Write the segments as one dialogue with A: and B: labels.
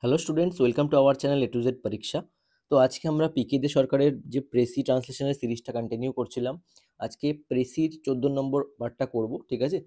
A: Hello students, welcome to our channel A to Z পরীক্ষা। তো আজকে আমরা পিকে দে সরকারের যে প্রেসি ট্রান্সলেশনের সিরিজটা কন্টিনিউ করছিলাম। আজকে প্রেসির 14 নম্বর পার্টটা করব, ঠিক আছে?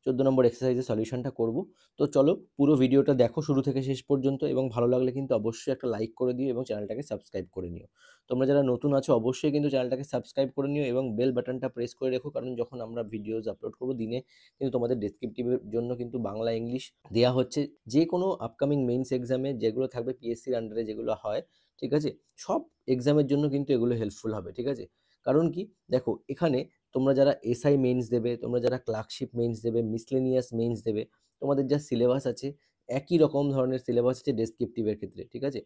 A: 14 নম্বর এক্সারসাইজের সলিউশনটা করব। তো চলো পুরো ভিডিওটা দেখো শুরু থেকে শেষ পর্যন্ত, এবং ভালো লাগলে কিন্তু অবশ্যই একটা লাইক করে দিও এবং চ্যানেলটাকে সাবস্ক্রাইব করে নিও। তোমরা যারা নতুন আছো অবশ্যই কিন্তু চ্যানেলটাকে সাবস্ক্রাইব করে নিও এবং বেল বাটনটা প্রেস করে রেখো, কারণ যখন আমরা ভিডিওস আপলোড করবো দিনে কিন্তু তোমাদের ডেসক্রিপটিভের জন্য কিন্তু বাংলা ইংলিশ দেয়া হচ্ছে। যে কোনো আপকামিং মেইনস এক্সামে যেগুলো থাকবে পিএসসির আন্ডারে যেগুলো হয়, ঠিক আছে, সব এক্সামের জন্য কিন্তু এগুলো হেল্পফুল হবে, ঠিক আছে? কারণ কি, দেখো এখানে তোমরা যারা এসআই মেইনস দেবে, তোমরা যারা ক্লার্কশিপ মেইনস দেবে, মিসলেনিয়াস মেইনস দেবে, তোমাদের যা সিলেবাস আছে একই রকম ধরনের সিলেবাস আছে ডেসক্রিপটিভের ক্ষেত্রে, ঠিক আছে?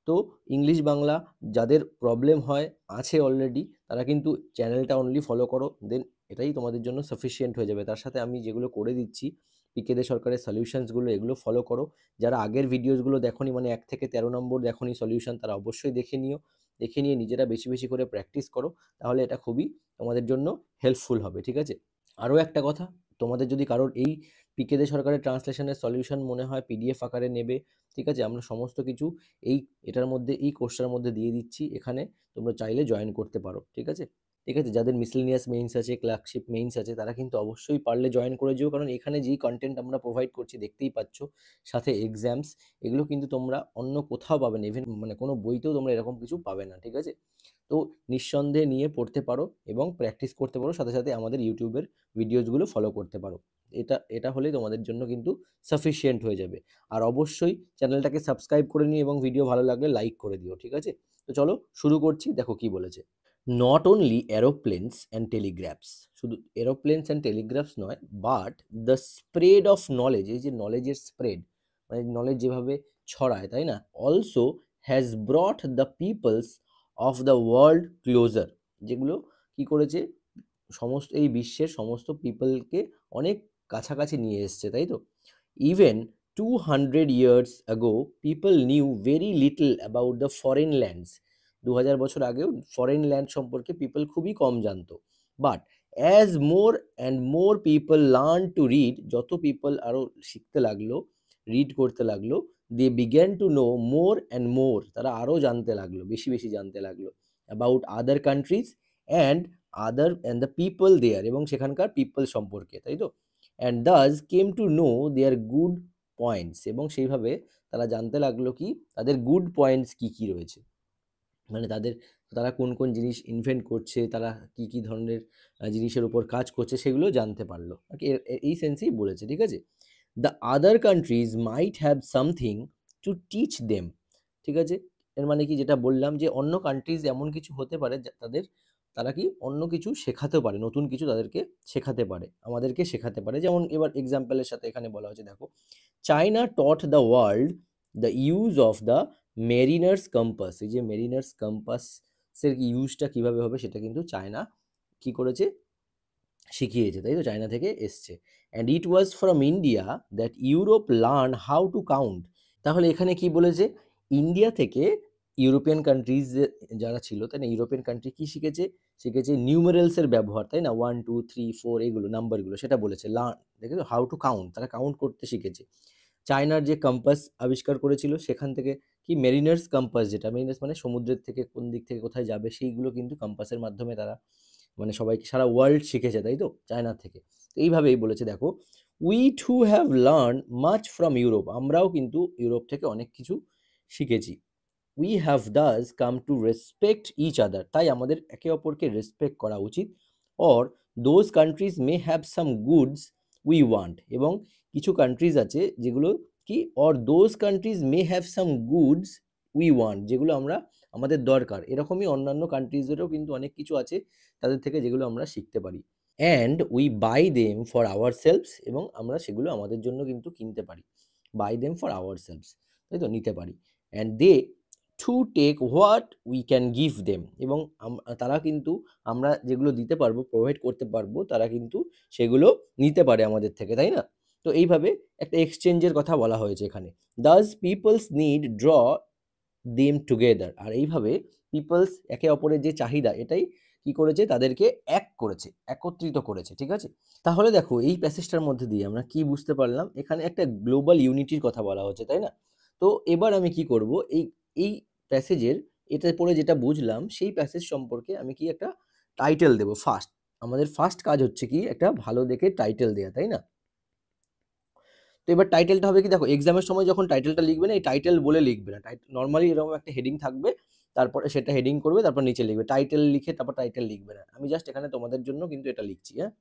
A: তো ইংলিশ বাংলা যাদের প্রবলেম হয় আছে অলরেডি, তারা কিন্তু চ্যানেলটা অনলি ফলো করো, দেন এটাই তোমাদের জন্য সাফিসিয়েন্ট হয়ে যাবে। তার সাথে আমি যেগুলো করে দিচ্ছি পিকে দে সরকারের সলিউশনসগুলো, এগুলো ফলো করো। যারা আগের ভিডিওসগুলো দেখোনি, মানে 1 থেকে 13 নম্বর দেখোনি সলিউশন, তারা অবশ্যই দেখে নিও। দেখে নিয়ে নিজেরা বেশি বেশি করে প্র্যাকটিস করো, তাহলে এটা খুবই তোমাদের জন্য হেল্পফুল হবে, ঠিক আছে? আরও একটা কথা, তোমাদের যদি কারোর এই পিকে দে সরকারের ট্রান্সলেশনের সলিউশন মনে হয় পিডিএফ আকারে নেবে, ঠিক আছে, আমরা সমস্ত কিছু এই এটার মধ্যে এই কোর্সটার মধ্যে দিয়ে দিচ্ছি, এখানে তোমরা চাইলে জয়েন করতে পারো, ঠিক আছে? ঠিক আছে, যাদের মিসলেনিয়াস মেইনস আছে, ক্লার্কশিপ মেইনস আছে, তারা কিন্তু অবশ্যই পারলে জয়েন করে যেও, কারণ এখানে যেই কন্টেন্ট আমরা প্রোভাইড করছি দেখতেই পাচ্ছ, সাথে এক্সামস, এগুলো কিন্তু তোমরা অন্য কোথাও পাবে না, ইভেন মানে কোনো বইতেও তোমরা এরকম কিছু পাবে না, ঠিক আছে? তো নিঃসন্দেহে নিয়ে পড়তে পারো এবং প্র্যাকটিস করতে পারো, সাথে সাথে আমাদের ইউটিউবের ভিডিওসগুলো ফলো করতে পারো। এটা হলেই তোমাদের জন্য কিন্তু সাফিসিয়েন্ট হয়ে যাবে। আর অবশ্যই চ্যানেলটাকে সাবস্ক্রাইব করে নিও এবং ভিডিও ভালো লাগলে লাইক করে দিও, ঠিক আছে? তো চলো শুরু করছি, দেখো কি বলেছে। নট অনলি এরোপ্লেনস অ্যান্ড টেলিগ্রাফস, শুধু এরোপ্লেনস অ্যান্ড টেলিগ্রাফস নয়, but the spread of knowledge, এই যে নলেজের স্প্রেড, মানে নলেজ যেভাবে ছড়ায়, তাই না, also has brought the peoples of the world closer, যেগুলো কি করেছে, সমস্ত এই বিশ্বের সমস্ত পিপলকে অনেক কাছাকাছি নিয়ে এসছে, তাই তো? Even 200 years ago people knew very little about the foreign lands, 2000 বছর আগেও ফরেন ল্যান্ড সম্পর্কে পিপল খুবই কম জানতো। But as more and more people learn to read, যত পিপল আরও শিখতে লাগলো, রিড করতে লাগলো, they began to know more and more, তারা আরও জানতে লাগলো, বেশি বেশি জানতে লাগলো, about other countries and the people there, এবং সেখানকার পিপল সম্পর্কে, তাই তো? And thus came to know their good points, এবং সেইভাবে তারা জানতে লাগলো কি, তাদের গুড পয়েন্টস কি কি রয়েছে, মানে তারা কোন কোন জিনিস ইনভেন্ট করছে, তারা কি কি ধরনের জিনিসের উপর কাজ করছে, সেগুলো জানতে পারলো আর কি, এই সেন্সেই বলেছে, ঠিক আছে? The other countries might have something to teach them, ঠিক আছে? এর মানে কি, যেটা বললাম যে অন্য কান্ট্রিজ এমন কিছু হতে পারে তারা কি অন্য কিছু শেখাতেও পারে, নতুন কিছু তাদেরকে শেখাতে পারে, আমাদেরকে শেখাতে পারে। যেমন এবার এক্সাম্পলের সাথে এখানে বলা হচ্ছে, দেখো, China taught the world the use of the Mariners compass, এই যে মেরিনার্স কম্পাসের ইউজটা কিভাবে হবে সেটা কিন্তু চায়না কি করেছে, শিখিয়েছে, তাই তো? চায়না থেকে এসছে। And it was from India that Europe learn how to count, তাহলে এখানে কি বলেছে, ইন্ডিয়া থেকে ইউরোপিয়ান কান্ট্রিজ যারা ছিল, তাই না, ইউরোপিয়ান কান্ট্রি কি শিখেছে, শিখেছে নিউমেরালসের ব্যবহার, তাই না, 1 2 3 4 এগুলো নাম্বারগুলো, সেটা বলেছে লার্ন, দেখেছো, হাউ টু কাউন্ট, তারা কাউন্ট করতে শিখেছে। চায়নার যে কম্পাস আবিষ্কার করেছিল, সেখান থেকে কি মেরিনার্স কম্পাস, যেটা মেরিনার্স মানে সমুদ্রের থেকে কোন দিক থেকে কোথায় যাবে, সেইগুলো কিন্তু কম্পাসের মাধ্যমে তারা মানে সবাইকে সারা ওয়ার্ল্ড শিখেছে, তাই তো, চায়না থেকে। তো এইভাবেই বলেছে, দেখো, we to have learn much from Europe, আমরাও কিন্তু ইউরোপ থেকে অনেক কিছু শিখেছি। We have thus come to respect each other, তাই আমাদের একে অপরকে রেসপেক্ট করা উচিত। Or those countries may have some goods we want, এবং কিছু কান্ট্রিজ আছে যেগুলো কি, or those countries may have some goods we want, যেগুলো আমাদের দরকার, এরকমই অন্যান্য কান্ট্রিজেরও কিন্তু অনেক কিছু আছে তাদের থেকে যেগুলো আমরা শিখতে পারি। And we buy them for our selves, এবং আমরা সেগুলো আমাদের জন্য কিন্তু কিনতে পারি, buy them for our selves, তাই তো, নিতে পারি। And they to take what we can give them, এবং তারা কিন্তু আমরা যেগুলো দিতে পারবো, প্রোভাইড করতে পারবো, তারা কিন্তু সেগুলো নিতে পারে আমাদের থেকে, তাই না? তো এইভাবে একটা এক্সচেঞ্জের কথা বলা হয়েছে এখানে। Thus peoples need draw them together, আর এইভাবে পিপলস একে অপরের যে চাহিদা, এটাই কি করেছে, তাদেরকে একত্রিত করেছে, ঠিক আছে? তাহলে দেখো এই প্যাসেজটার মধ্যে দিয়ে আমরা কি বুঝতে পারলাম, এখানে একটা গ্লোবাল ইউনিটির কথা বলা হচ্ছে, তাই না? তো এবার আমি কি করব, এই প্যাসেজের এটা পড়ে যেটা বুঝলাম সেই প্যাসেজ সম্পর্কে আমি কি একটা টাইটেল দেব ফার্স্ট। আমাদের ফার্স্ট কাজ হচ্ছে কি একটা ভালো দেখে টাইটেল দেয়া, তাই না? তো এবার টাইটেলটা হবে কি, দেখো এক্সামের সময় যখন টাইটেলটা লিখবে না, এই টাইটেল বলে লিখবে না, নর্মালি এরকম একটা হেডিং থাকবে, তারপরে সেটা হেডিং করবে, তারপর নিচে লিখবে টাইটেল, লিখে তারপর টাইটেল লিখবে না। আমি জাস্ট এখানে তোমাদের জন্য কিন্তু এটা লিখছি, হ্যাঁ।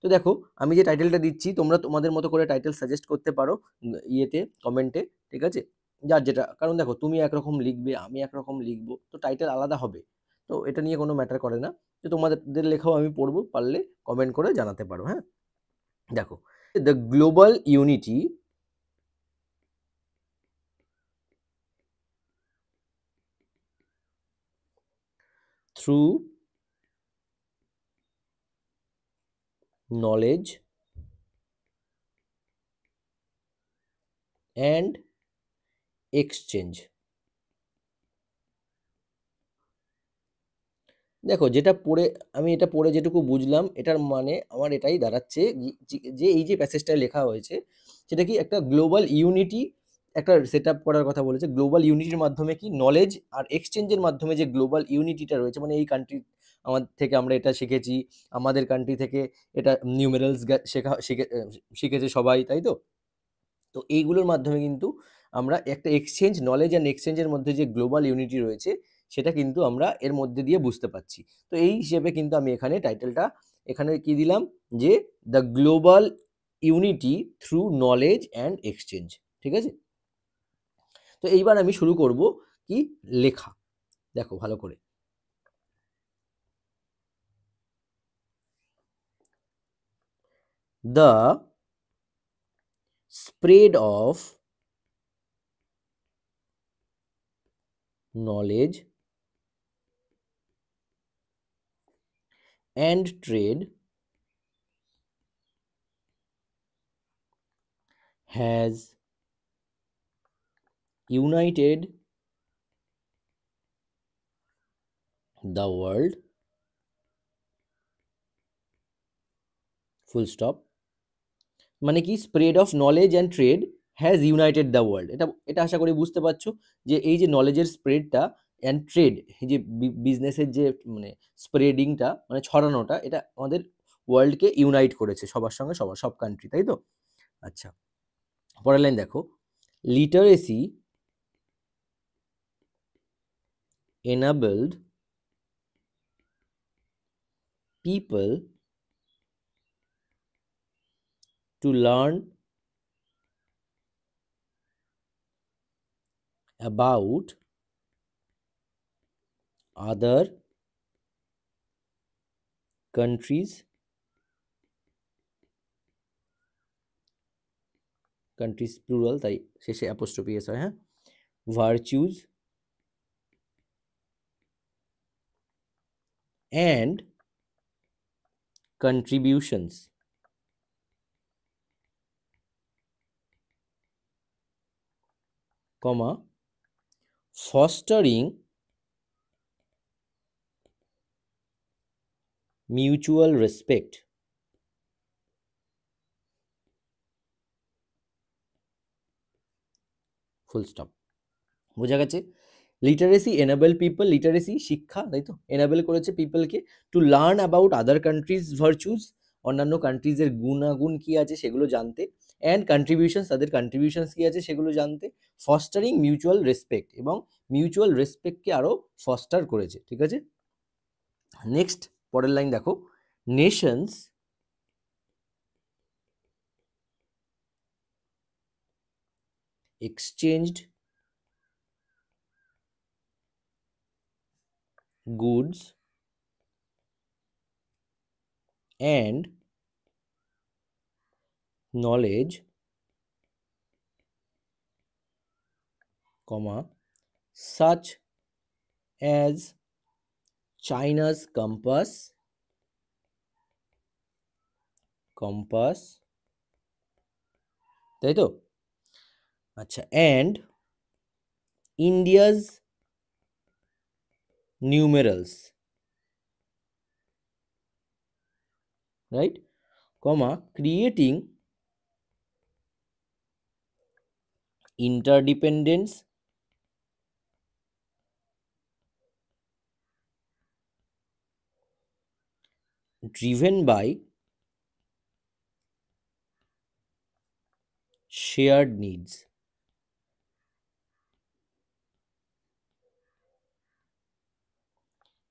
A: তো দেখো আমি যে টাইটেলটা দিচ্ছি, তোমরা তোমাদের মতো করে টাইটেল সাজেস্ট করতে পারো ইয়েতে, কমেন্টে, ঠিক আছে? যার যেটা, কারণ দেখো তুমি একরকম লিখবে, আমি একরকম লিখবো, তো টাইটেল আলাদা হবে। তো এটা নিয়ে কোনো ম্যাটার করে না, যে তোমাদের লেখাও আমি পড়বো, পারলে কমেন্ট করে জানাতে পারো, হ্যাঁ। দেখো, the global unity through knowledge and exchange। দেখো যেটা পড়ে, আমি এটা পড়ে যেটুকু বুঝলাম, এটার মানে আমার এটাই দাঁড়াচ্ছে যে এই যে প্যাসেজটা লেখা হয়েছে সেটা কি একটা গ্লোবাল ইউনিটি, একটা সেট আপ করার কথা বলেছে। গ্লোবাল ইউনিটির মাধ্যমে কি নলেজ আর এক্সচেঞ্জের মাধ্যমে যে গ্লোবাল ইউনিটিটা রয়েছে, মানে এই কান্ট্রি আমাদের থেকে আমরা এটা শিখেছি, আমাদের কান্ট্রি থেকে এটা নিউমেরালস শিখেছে সবাই, তাই তো? তো এইগুলোর মাধ্যমে কিন্তু আমরা একটা এক্সচেঞ্জ, নলেজ অ্যান্ড এক্সচেঞ্জের মধ্যে যে গ্লোবাল ইউনিটি রয়েছে সেটা কিন্তু আমরা এর মধ্যে দিয়ে বুঝতে পারছি। তো এই হিসেবে কিন্তু আমি এখানে টাইটেলটা এখানে কি দিলাম, যে the global unity through knowledge and exchange, ঠিক আছে? তো এইবার আমি শুরু করব কি লেখা, দেখো ভালো করে। The spread of knowledge and trade has united the world, full stop। মানে কি, spread of knowledge and trade has United the world, এটা এটা আশা করি বুঝতে পারছো, যে এই যে নলেজের স্প্রেডটা অ্যান্ড ট্রেড, এই যে বিজনেসের যে মানে স্প্রেডিংটা, মানে ছড়ানোটা, এটা আমাদের ওয়ার্ল্ডকে ইউনাইট করেছে, সবার সঙ্গে সবার, সব কান্ট্রি, তাই তো? আচ্ছা, পরের লাইন দেখো, literacy enabled people to learn about other countries, countries plural তাই শেষে অ্যাপোস্ট্রোফি এস হয়, হ্যাঁ, virtues and contributions, comma, fostering mutual respect, full stop। বোঝা গেছে? লিটারেসি এনেবল পিপল, লিটারেসি শিক্ষা, তাই তো, এনেবল করেছে পিপলকে to learn about other countries virtues, অন্যান্য কান্ট্রিজের গুণাগুণ কি আছে সেগুলো জানতে, অ্যান্ড কন্ট্রিবিউশনস, তাদের কন্ট্রিবিউশনস কি আছে সেগুলো জানতে, ফস্টারিং মিউচুয়াল রেসপেক্ট, এবং মিউচুয়াল রেসপেক্টকে আরও ফস্টার করেছে, ঠিক আছে? নেক্সট পরের লাইন দেখো, Nations exchanged goods and knowledge, comma, such as China's compass, তাই তো? আচ্ছা, and India's numerals, right, comma, creating ইন্টারডিপেন্ডেন্স driven by shared needs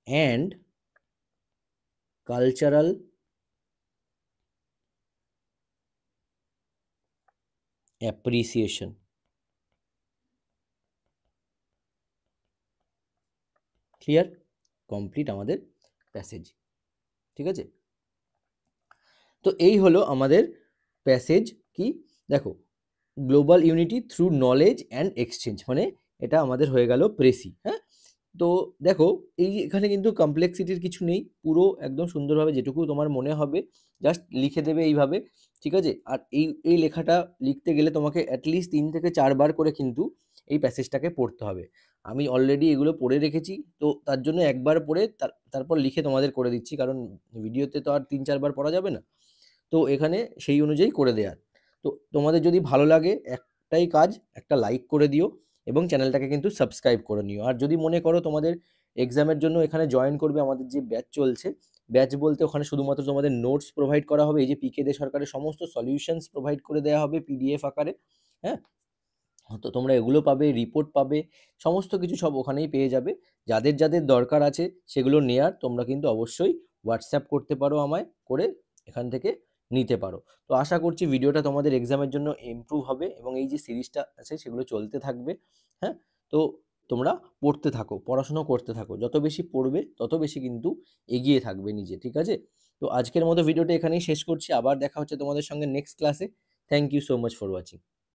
A: and cultural appreciation. Clear? Complete আমাদের প্যাসেজ। ঠিক আছে? তো এই হলো আমাদের প্যাসেজ। কি দেখো, global unity through knowledge and exchange, মানে এটা আমাদের হয়ে গেল প্রেসি। হ্যাঁ, তো দেখো এই এখানে কিন্তু কমপ্লেক্সিটির কিছু নেই, পুরো একদম সুন্দরভাবে যেটুকু তোমার মনে হবে জাস্ট লিখে দেবে এইভাবে। ঠিক আছে? আর এই লেখাটা লিখতে গেলে তোমাকে অ্যাটলিস্ট 3 থেকে 4 বার করে কিন্তু এই প্যাসেজটাকে পড়তে হবে। আমি অলরেডি এগুলো পড়ে রেখেছি, তো তার জন্য একবার পড়ে তারপর লিখে তোমাদের করে দিচ্ছি, কারণ ভিডিওতে তো আর 3-4 বার পড়া যাবে না। তো এখানে সেই অনুযায়ী করে দেয়ার। তো তোমাদের যদি ভালো লাগে একটাই কাজ, একটা লাইক করে দিও এবং চ্যানেলটাকে কিন্তু সাবস্ক্রাইব করে নিও। আর যদি মনে করো তোমাদের এক্সামের জন্য এখানে জয়েন করবে, আমাদের যে ব্যাচ চলছে, ব্যাচ বলতে ওখানে শুধুমাত্র তোমাদের নোটস প্রোভাইড করা হবে, এই যে পিকে দে সরকারের সমস্ত সলিউশনস প্রোভাইড করে দেওয়া হবে পিডিএফ আকারে। হ্যাঁ, তো তোমরা এগুলো পাবে, রিপোর্ট পাবে, সমস্ত কিছু সব ওখানেই পেয়ে যাবে। যাদের যাদের দরকার আছে সেগুলো নেয়ার তোমরা কিন্তু অবশ্যই হোয়াটসঅ্যাপ করতে পারো আমায়, করে এখান থেকে নিতে পারো। তো আশা করছি ভিডিওটা তোমাদের এক্সামের জন্য ইমপ্রুভ হবে এবং এই যে সিরিজটা আছে সেগুলো চলতে থাকবে। হ্যাঁ, তো তোমরা পড়তে থাকো, পড়াশুনো করতে থাকো, যত বেশি পড়বে তত বেশি কিন্তু এগিয়ে থাকবে নিজে। ঠিক আছে? তো আজকের মতো ভিডিওটা এখানেই শেষ করছি, আবার দেখা হচ্ছে তোমাদের সঙ্গে নেক্সট ক্লাসে। Thank you so much for watching.